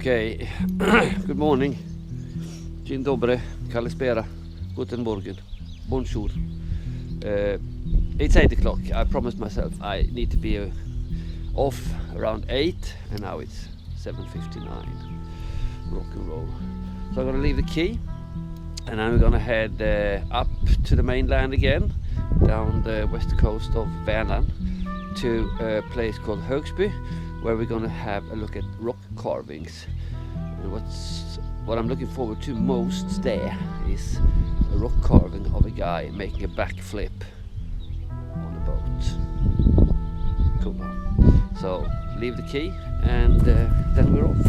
Okay, good morning. Dzień dobry, kalispera, guten morgen, bonjour. It's 8 o'clock. I promised myself I need to be off around 8 and now it's 7:59. Rock and roll. So I'm gonna leave the key and I'm gonna head up to the mainland again, down the west coast of Värmland to a place called Högsby, where we're gonna have a look at rock carvings. And what I'm looking forward to most there is a rock carving of a guy making a backflip on a boat. Cool. So leave the key and then we're off.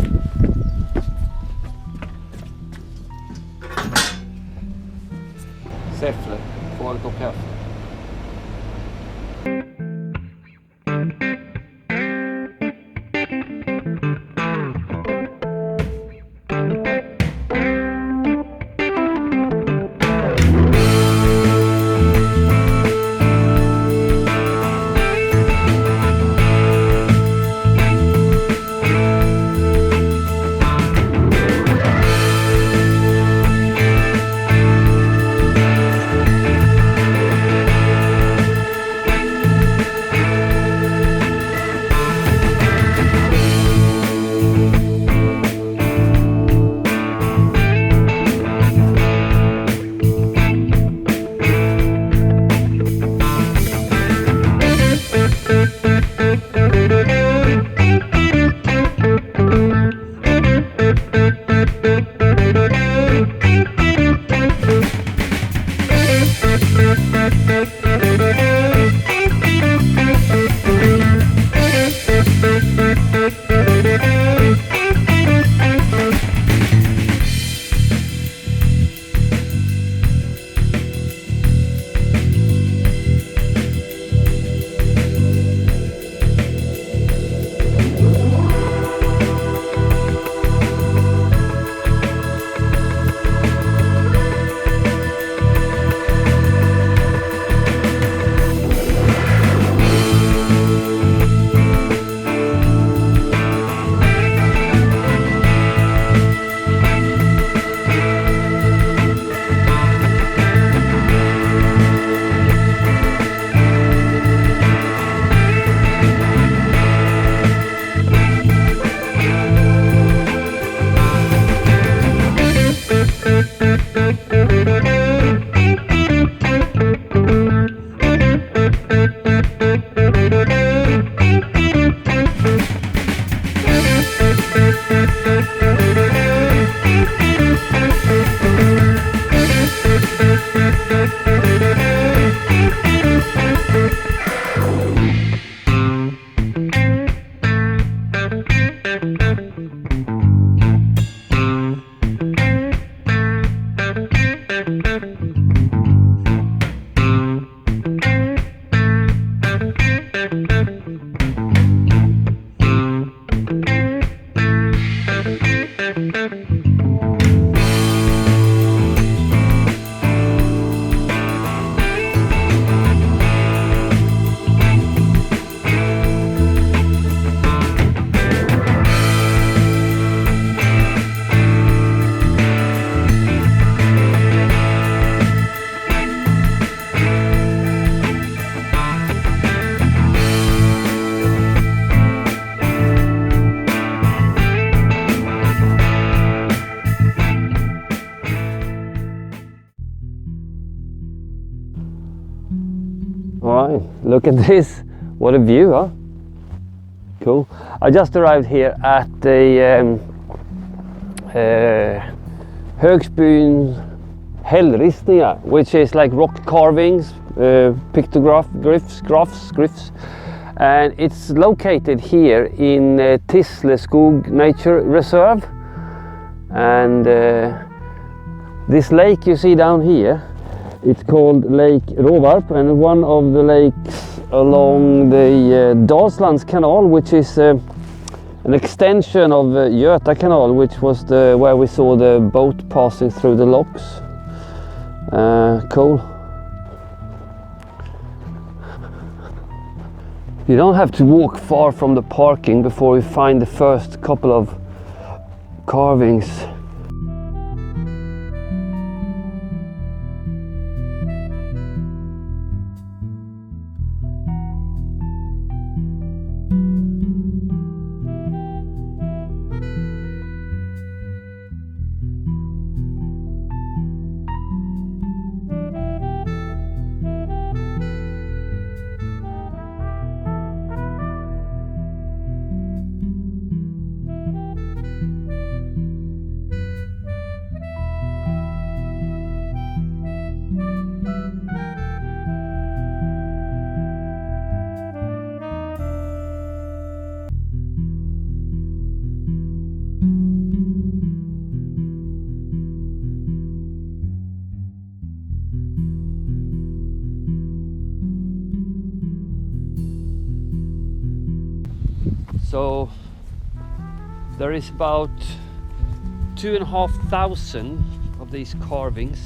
Säffle, får en kopp kaffe. Alright, look at this. What a view, huh? Cool. I just arrived here at the Högsbyn Hällristningar, which is like rock carvings, glyphs, and it's located here in Tisleskog Nature Reserve. And this lake you see down here, it's called Lake Råvarp, and one of the lakes along the Dalslands Canal, which is an extension of Göta Canal, which was where we saw the boat passing through the locks. Cool. You don't have to walk far from the parking before you find the first couple of carvings. So there is about 2,500 of these carvings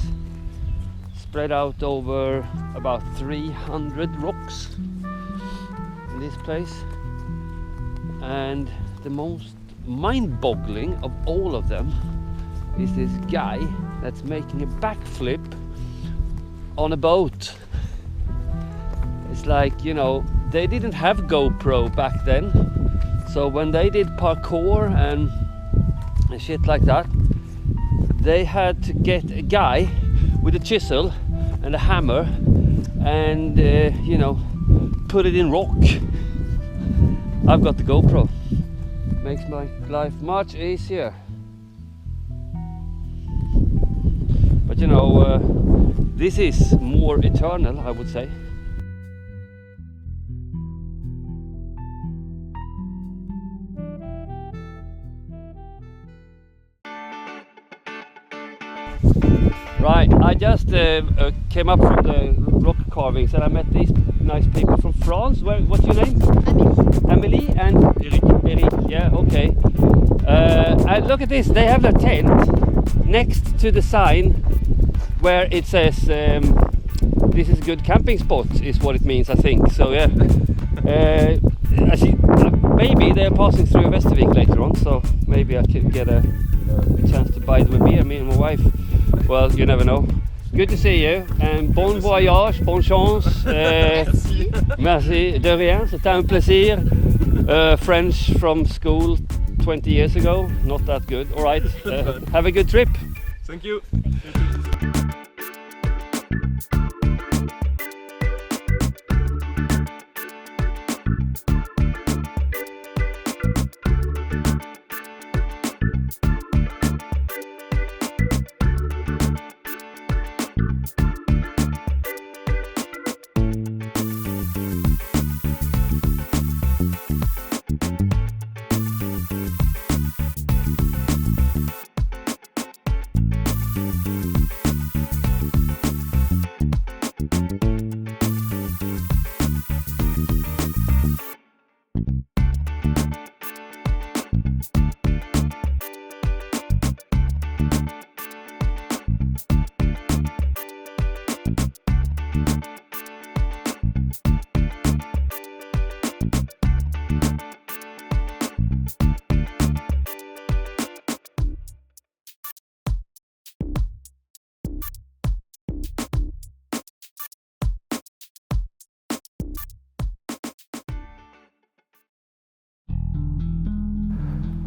spread out over about 300 rocks in this place. And the most mind-boggling of all of them is this guy that's making a backflip on a boat. It's like, you know, they didn't have GoPro back then. So when they did parkour and shit like that, they had to get a guy with a chisel and a hammer and you know, put it in rock. I've got the GoPro. Makes my life much easier. But you know, this is more eternal, I would say. Right, I just came up from the rock carvings and I met these nice people from France. What's your name? Amélie and Eric. Yeah, okay. And look at this, they have their tent next to the sign where it says this is a good camping spot, is what it means, I think. So yeah, actually, maybe they're passing through Västervik later on, so maybe I can get a chance to buy them a beer, me and my wife. Well, you never know. Good to see you, and bon voyage, bonne chance. Merci. Merci, de rien, c'était un plaisir. French from school 20 years ago, not that good. All right, have a good trip. Thank you.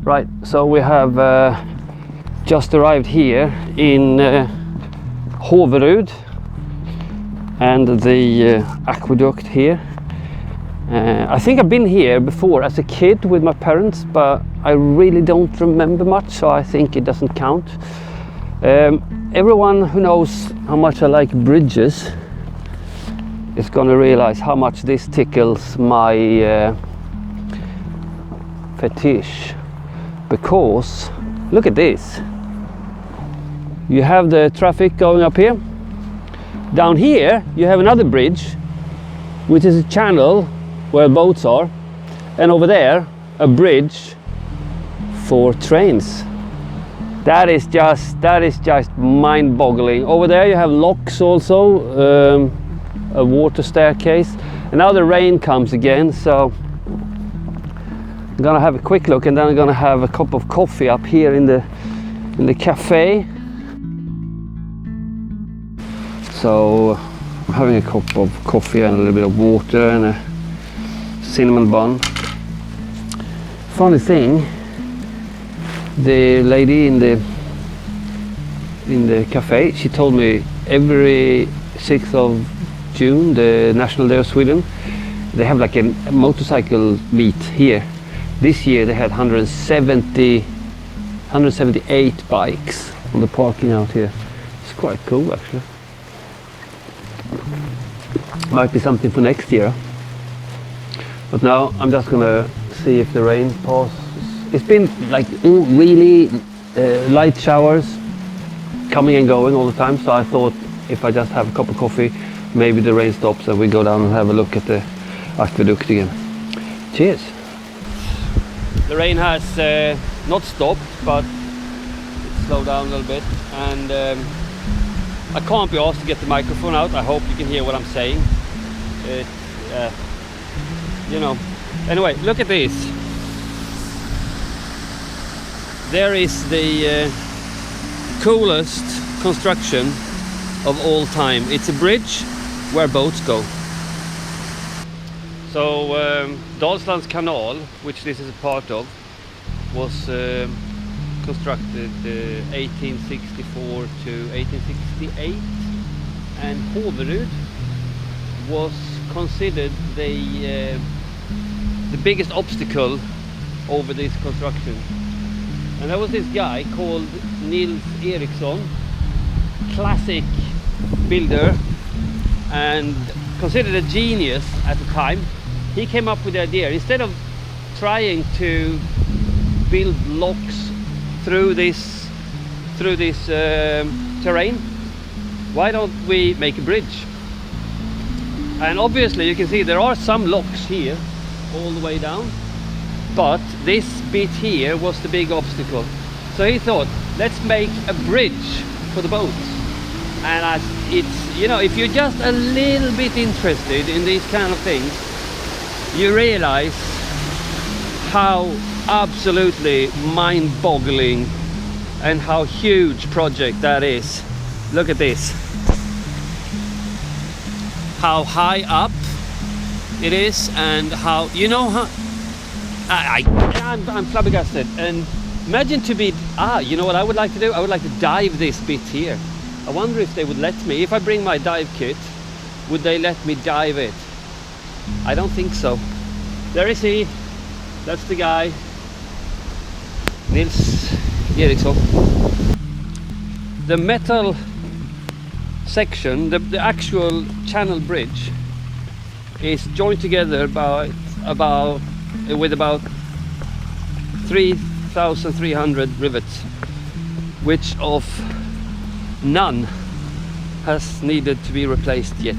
Right, so we have just arrived here in Håverud and the aqueduct here. I think I've been here before as a kid with my parents, but I really don't remember much, so I think it doesn't count. Everyone who knows how much I like bridges is gonna realize how much this tickles my fetish. Because look at this, you have the traffic going up here. Down here you have another bridge, which is a channel where boats are, and over there a bridge for trains. That is just mind-boggling. Over there you have locks also, a water staircase, and now the rain comes again, so I'm gonna have a quick look, and then I'm gonna have a cup of coffee up here in the cafe. So I'm having a cup of coffee and a little bit of water and a cinnamon bun. Funny thing, the lady in the cafe, she told me every 6th of June, the National Day of Sweden, they have like a motorcycle meet here. This year they had 178 bikes on the parking out here. It's quite cool actually. Might be something for next year. But now I'm just gonna see if the rain passes. It's been like really light showers coming and going all the time, so I thought if I just have a cup of coffee, maybe the rain stops and we go down and have a look at the Aqueduct again. Cheers! The rain has not stopped, but it slowed down a little bit, and I can't be asked to get the microphone out. I hope you can hear what I'm saying. You know. Anyway, look at this. There is the coolest construction of all time. It's a bridge where boats go. So Dalslands canal, which this is a part of, was constructed 1864 to 1868, and Hoverud was considered the biggest obstacle over this construction. And there was this guy called Nils Eriksson, classic builder and considered a genius at the time. He came up with the idea, instead of trying to build locks through this terrain, why don't we make a bridge? And obviously you can see there are some locks here all the way down, but this bit here was the big obstacle. So he thought, let's make a bridge for the boats. And it's, you know, if you're just a little bit interested in these kind of things, you realize how absolutely mind-boggling and how huge project that is. Look at this. How high up it is, and how, you know, how I'm flabbergasted. And imagine to be, you know what I would like to do? I would like to dive this bit here. I wonder if they would let me. If I bring my dive kit, would they let me dive it? I don't think so. There is he. That's the guy, Nils Eriksson. The metal section, the actual channel bridge, is joined together with about 3,300 rivets, which of none has needed to be replaced yet.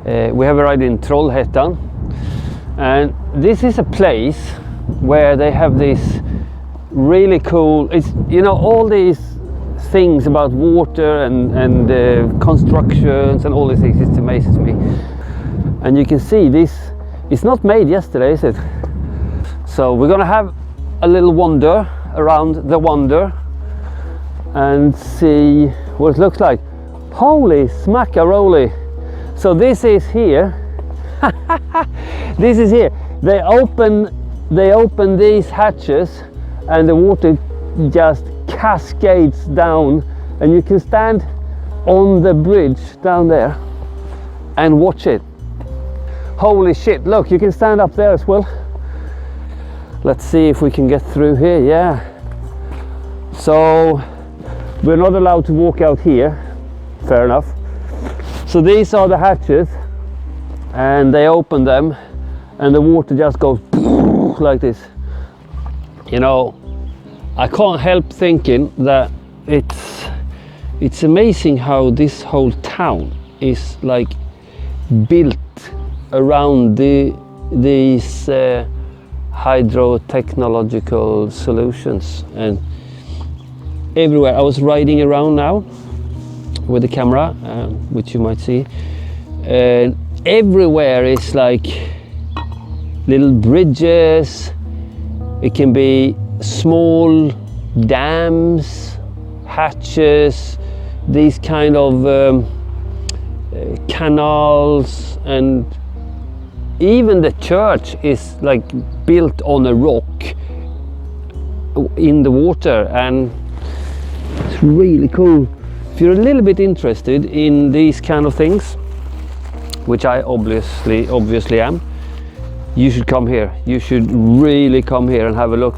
We have arrived in Trollhättan, and this is a place where they have this really cool, it's, you know, all these things about water and constructions and all these things. It amazes me. And you can see this, it's not made yesterday, is it? So we're gonna have a little wander around the wonder and see what it looks like. Holy smackaroli! So this is here. This is here. They open these hatches and the water just cascades down, and you can stand on the bridge down there and watch it. Holy shit, look, you can stand up there as well. Let's see if we can get through here. Yeah. So we're not allowed to walk out here. Fair enough. So these are the hatches, and they open them and the water just goes like this. You know, I can't help thinking that it's amazing how this whole town is like built around these hydrotechnological solutions. And everywhere, I was riding around now with the camera, which you might see, and everywhere is like little bridges. It can be small dams, hatches, these kind of canals, and even the church is like built on a rock in the water, and it's really cool. If you're a little bit interested in these kind of things, which I obviously am, you should come here. You should really come here and have a look.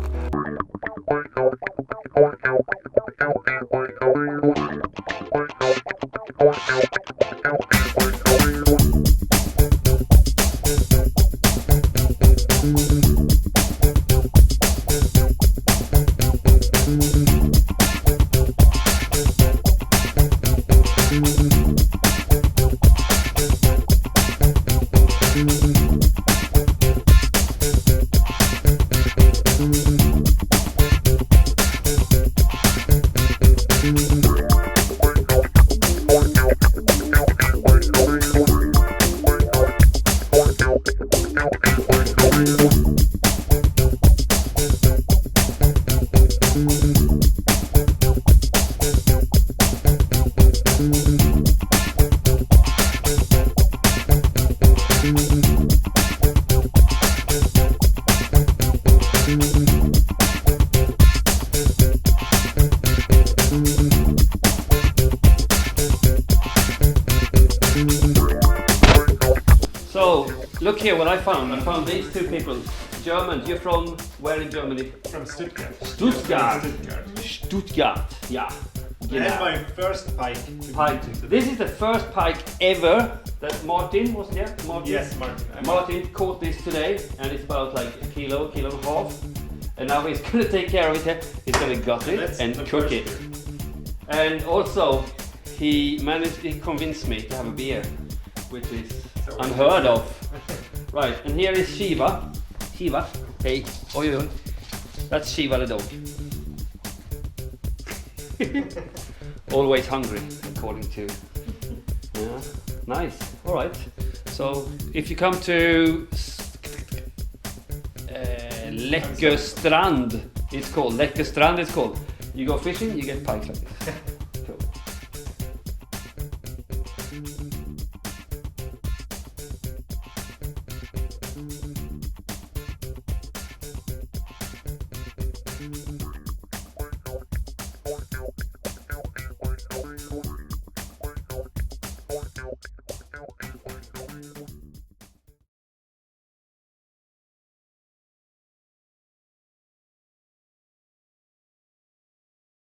So, look here what I found. I found these two people. German. You're from where in Germany? From Stuttgart. Stuttgart. Stuttgart. Stuttgart. Yeah. That's my first pike. This is the first pike ever that Martin was there. Martin? Yes, Martin. Martin caught this today, and it's about like a kilo and a half. And now he's gonna take care of it here. He's gonna gut it and cook it. And also, he convinced me to have a beer, which is unheard of. Right, and here is Shiva. Shiva, hey, oi oi. That's Shiva the dog. Always hungry, according to. Yeah, nice. All right. So if you come to Läckerstrand, it's called Läckerstrand. It's called. You go fishing, you get pike like this. Cool.